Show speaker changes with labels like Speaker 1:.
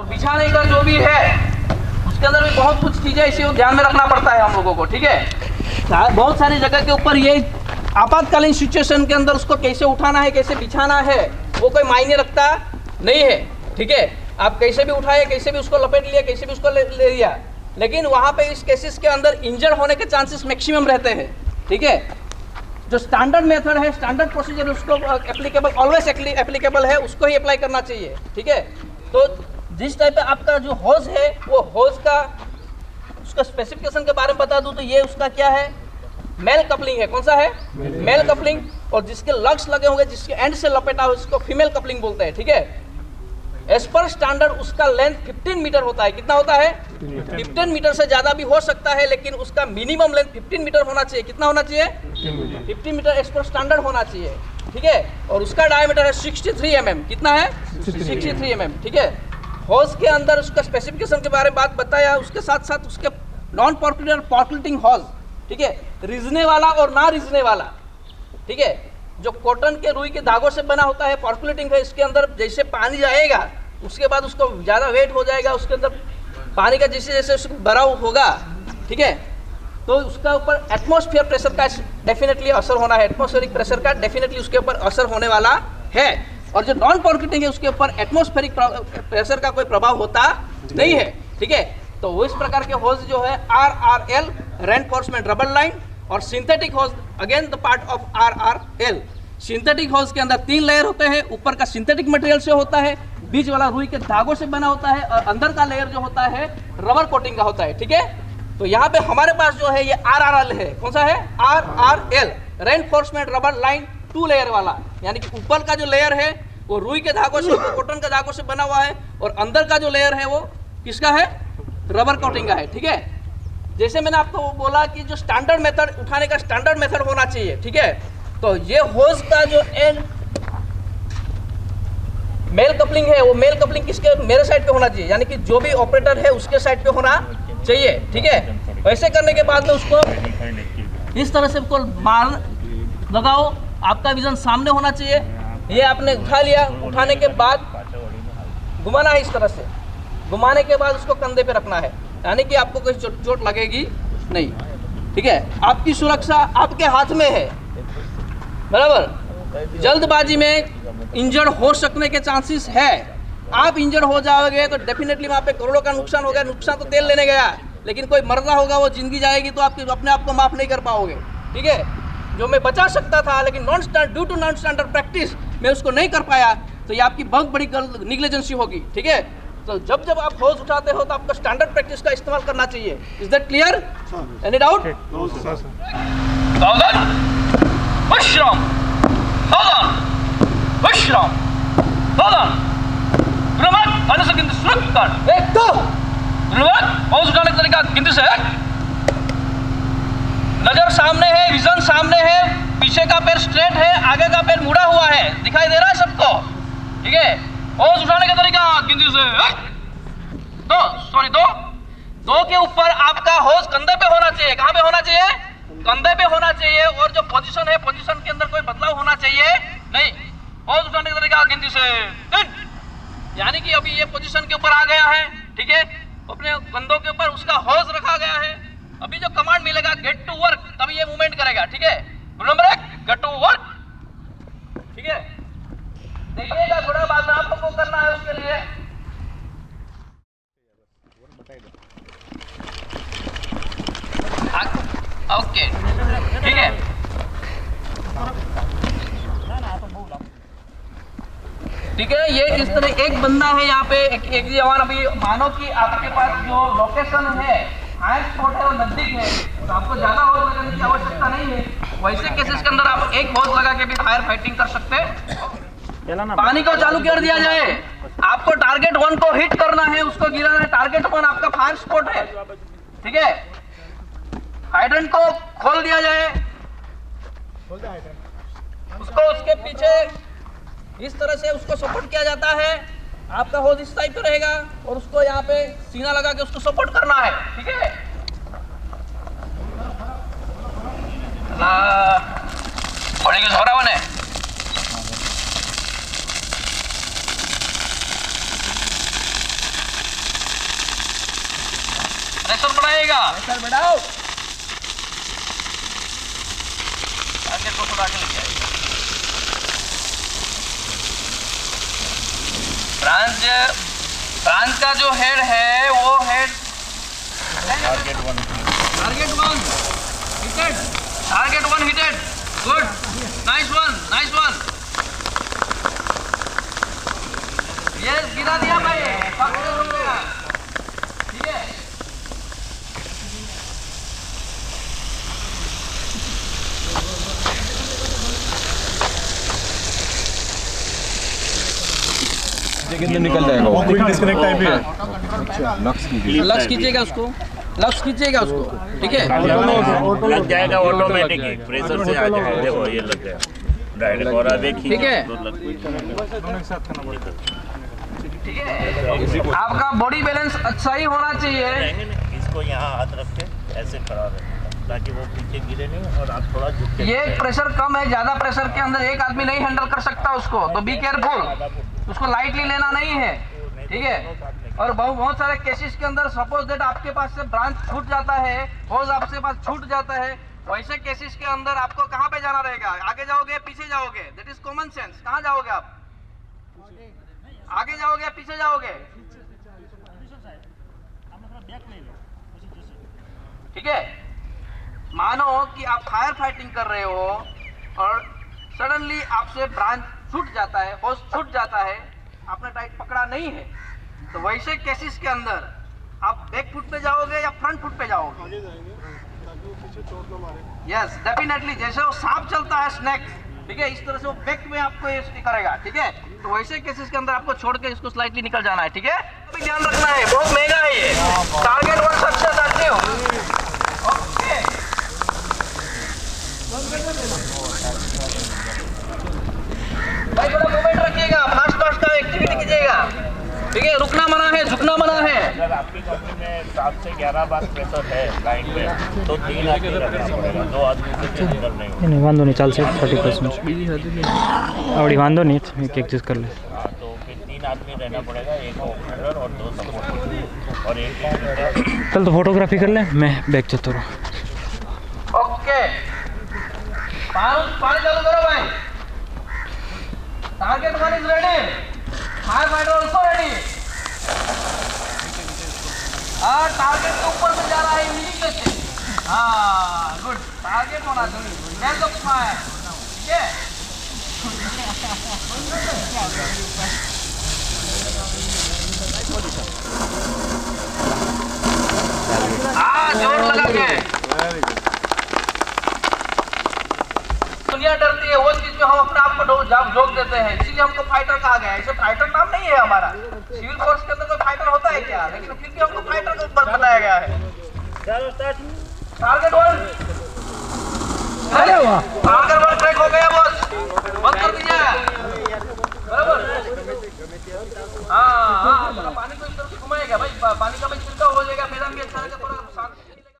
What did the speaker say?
Speaker 1: बिछाने का जो भी है उसके अंदर भी बहुत कुछ चीज़ें ऐसी ध्यान में रखना पड़ता है हम लोगों को, ठीक है। बहुत सारी जगह के ऊपर ये आपातकालीन सिचुएशन के अंदर उसको कैसे उठाना है, कैसे बिछाना है, वो कोई मायने रखता नहीं है, ठीक है। आप कैसे भी उठाए, कैसे भी उसको लपेट लिया, कैसे भी उसको ले लिया, लेकिन वहाँ पे इस केसेस के अंदर इंजर्ड होने के चांसेस मैक्सिमम रहते हैं, ठीक है। जो स्टैंडर्ड मेथड है, स्टैंडर्ड प्रोसीजर उसको एप्लीकेबल, ऑलवेज एप्लीकेबल है, उसको ही अप्लाई करना चाहिए, ठीक है। तो जिस टाइप पे आपका जो होज है, वो होज का उसका स्पेसिफिकेशन के बारे में बता दूं तो ये उसका क्या है, मेल कपलिंग है। कौन सा है? Mail coupling. और जिसके लग्स लगे होंगे, जिसके एंड से लपेटा हो, उसको फीमेल कपलिंग बोलते हैं, ठीक है। एज पर स्टैंडर्ड उसका लेंथ 15 मीटर होता है। कितना होता है? 15 मीटर से ज़्यादा भी हो सकता है, लेकिन उसका मिनिमम लेंथ 15 मीटर होना चाहिए। कितना होना चाहिए? 15 मीटर एज पर स्टैंडर्ड होना चाहिए, ठीक है। और उसका डायमीटर है 63 mm। कितना है? 63 mm, ठीक है। होज के अंदर उसका स्पेसिफिकेशन के बारे में बात बताया, उसके साथ साथ उसके नॉन पर्कुलेटिंग होज, ठीक है, रिजने वाला और ना रिजने वाला, ठीक है। जो कॉटन के रुई के धागों से बना होता है, पर्कुलेटिंग है, इसके अंदर जैसे पानी जाएगा उसके बाद उसको ज़्यादा वेट हो जाएगा, उसके अंदर पानी का जैसे जैसे उसको भराव होगा, ठीक है, तो उसका ऊपर एटमॉस्फेयर प्रेशर का डेफिनेटली असर होना है। एटमॉस्फेरिक प्रेशर का डेफिनेटली उसके ऊपर असर होने वाला है। और जो नॉन पर्कुलेटिंग है उसके ऊपर एटमॉस्फेरिक प्रेशर का कोई प्रभाव होता नहीं है, ठीक है। तो वो इस प्रकार के होज जो है RRL, रेनफोर्समेंट रबर लाइन, और synthetic hose again the part of RRL। Synthetic hose के अंदर 3 लेयर होते हैं। ऊपर का सिंथेटिक मटेरियल से होता है, बीच वाला रुई के धागों से बना होता है, और अंदर का लेयर जो होता है रबर कोटिंग का होता है, ठीक है। तो यहाँ पे हमारे पास जो है ये RRL है। कौन सा है? RRL, reinforcement rubber line 2 layer वाला। यानी कि ऊपर का जो लेयर है वो रुई के धागों से, कॉटन के धागों से बना हुआ है, और अंदर का जो लेयर है वो किसका है? रबर कोटिंग का है, ठीक है। जैसे मैंने आपको बोला कि जो स्टैंडर्ड मेथड, उठाने का स्टैंडर्ड मेथड होना चाहिए, ठीक है। तो ये होज का जो एंड मेल कपलिंग है, वो मेल कपलिंग किसके? मेरे साइड पे होना चाहिए, यानी कि जो भी ऑपरेटर है उसके साइड पे होना चाहिए, ठीक है। वैसे करने के बाद में उसको इस तरह से उसको मार लगाओ, आपका विजन सामने होना चाहिए। ये आपने उठा लिया, उठाने के बाद घुमाना है इस तरह से, घुमाने के बाद उसको कंधे पे रखना है, यानी कि आपको कोई चोट लगेगी नहीं, ठीक है। आपकी सुरक्षा आपके हाथ में है, बराबर। जल्दबाजी में इंजर्ड हो सकने के चांसेस है। आप इंजर्ड हो जाओगे तो डेफिनेटली वहाँ पे करोड़ों का नुकसान हो गया। नुकसान तो तेल लेने गया, लेकिन कोई मरना होगा, वो जिंदगी जाएगी तो आप अपने आप को माफ नहीं कर पाओगे, ठीक है। जो मैं बचा सकता था, लेकिन due to non standard practice मैं उसको नहीं कर पाया, तो ये आपकी बहुत बड़ी निग्लिजेंसी होगी, ठीक है। तो जब जब आप होज उठाते हो तो आपको स्टैंडर्ड प्रैक्टिस का इस्तेमाल करना चाहिए। Is that clear? Any doubt? विश्राम, विश्राम, एक दो होज उठाने का तरीका गिनती से। नजर सामने है, विजन सामने है, पीछे का पैर स्ट्रेट है, आगे का पैर मुड़ा हुआ है, दिखाई दे रहा है सबको, ठीक है। होज उठाने का तरीका गिनती से दो के ऊपर आपका होज कंधे पे होना चाहिए। कहाँ पे होना चाहिए? कंधे पे होना चाहिए। और जो पोजीशन है, पोजीशन के अंदर कोई बदलाव होना चाहिए नहीं। होज उठाने का तरीका गिनती से 3, यानी कि अभी ये पोजीशन के ऊपर आ गया है, ठीक है। अपने कंधों के ऊपर उसका होज रखा गया है। अभी जो कमांड मिलेगा गेट टू वर्क, तभी ये मूवमेंट करेगा, ठीक है। नंबर 1, गेट टू वर्क, ठीक है। देखिएगा थोड़ा बाद में आप लोगों को करना है उसके लिए। ओके, ठीक है। ठीक है, ये इस तरह एक बंदा है यहाँ पे, एक जवान। अभी मानो कि आपके पास जो लोकेशन है, हाई स्पॉट है, वो नजदीक है, तो आपको ज्यादा होज लगाने की आवश्यकता नहीं है। वैसे केसेस के अंदर आप एक होज लगा के भी फायर फाइटिंग कर सकते हैं। पानी को चालू कर दिया जाए, आपको टारगेट 1 को हिट करना है, उसको गिराना है। टारगेट 1 आपका फायर स्पॉट है, ठीक है। हाइड्रेंट को खोल दिया जाए, उसको उसके पीछे इस तरह से उसको सपोर्ट किया जाता है। आपका होज इस टाइप पे रहेगा, और उसको यहाँ पे सीना लगा के उसको सपोर्ट करना है, ठीक है। बड़ी किस हो रहा है? प्रेशर बढ़ाएगा,
Speaker 2: प्रेशर बढ़ाओ।
Speaker 1: टारगेट को थोड़ा आगे लेके आएगा। ब्रांच का जो हेड है वो head target 1 hitted, good, nice one, ये गिरा दिया भाई, पकड़ रुक गया, ठीक है।
Speaker 3: कितने निकल जाएगा वो?
Speaker 4: क्विक डिस्कनेक्ट टाइप ही है।
Speaker 3: अच्छा, लक्स
Speaker 1: कीजिएगा उसको, ठीक है।
Speaker 5: लग जाएगा ऑटोमेटिक ही, प्रेशर से आ जाएगा। देखो ये लग गया डायरेक्ट, और देखिए
Speaker 1: ठीक है।
Speaker 5: तो
Speaker 1: आपका बॉडी बैलेंस अच्छा ही होना चाहिए।
Speaker 5: इसको यहाँ हाथ रख के ऐसे खड़ा रहना ताकि वो पीछे गिरे नहीं, और आप थोड़ा झुक के।
Speaker 1: ये प्रेशर कम है, ज्यादा प्रेशर के अंदर एक आदमी नहीं हैंडल कर सकता उसको, तो बी केयरफुल, उसको लाइटली लेना नहीं है, ठीक है। और बहुत सारे केसेस के अंदर सपोज दैट आपके पास से ब्रांच छूट जाता है, होज आपके पास छूट जाता है, वैसे केसेस के अंदर आपको कहाँ पे जाना रहेगा? आगे जाओगे, पीछे जाओगे? That is common sense. कहाँ जाओगे आप? आगे जाओगे, पीछे जाओगे? ठीक है। मानो कि आप फायर फाइटिंग कर रहे हो और सडनली आपसे ब्रांच छूट जाता है, होज छूट जाता है, आपने टाइट पकड़ा नहीं है, तो वैसे केसेस के अंदर आप बैक फुट पे जाओगे या फ्रंट फुट पे जाओगे? Yes, definitely. जैसे वो सांप चलता है, स्नेक, ठीक है, इस तरह से वो बैक में आपको ये करेगा, ठीक है। तो वैसे केसेस के अंदर आपको छोड़ के इसको स्लाइटली निकल जाना है, ठीक है। तो ध्यान रखना है, बहुत महंगा है ये। Target 1 success active. ओके, भाई बड़ा मूवमेंट रखिएगा, फास्ट का एक्टिविटी कीजिएगा, ठीक है। रुकना मना है, झुकना मना है।
Speaker 5: अगर आपकी कंपनी में 7 से 11 बार प्रेशर है लाइन पे, तो 3 आदमी रखना पड़ेगा, 2 आदमी से हैंडल नहीं होगा।
Speaker 6: नहीं वांधो नहीं, चालશે 30% आवड़ी वांधो नहीं, एक एडजस्ट कर ले।
Speaker 5: हाँ, तो फिर 3 आदमी रहना पड़ेगा, एक ऑपरेटर और 2 सपोर्ट और एक मॉनिटर।
Speaker 6: चल तो फोटोग्राफी कर ले, मैं बैग चलता रहूँ।
Speaker 1: ओके, पानी चालू करो भाई। Target 1 is ready, fire fighter also ready. Target के ऊपर से जा रहा है इमीडिएटली से। हाँ, गुड, टारगेट होना चाहिए, गैस ऑफ फायर, ठीक है। जोर लगा के। दुनिया डरती है वो चीज में, हम अपने आप को जोक देते हैं, इसीलिए हमको फाइटर कहा गया है। इसे फाइटर नाम नहीं है हमारा, सिविल फोर्स के अंदर कोई फाइटर होता है क्या? लेकिन फिर भी हमको फाइटर के ऊपर बताया गया है। टारगेट 1, अरे वाह, टारगेट 1 ट्रैक हो गया बॉस, बंद कर दीजिए, बराबर। हाँ, पानी को इस तरफ से घुमाएगा भाई, पानी का भाई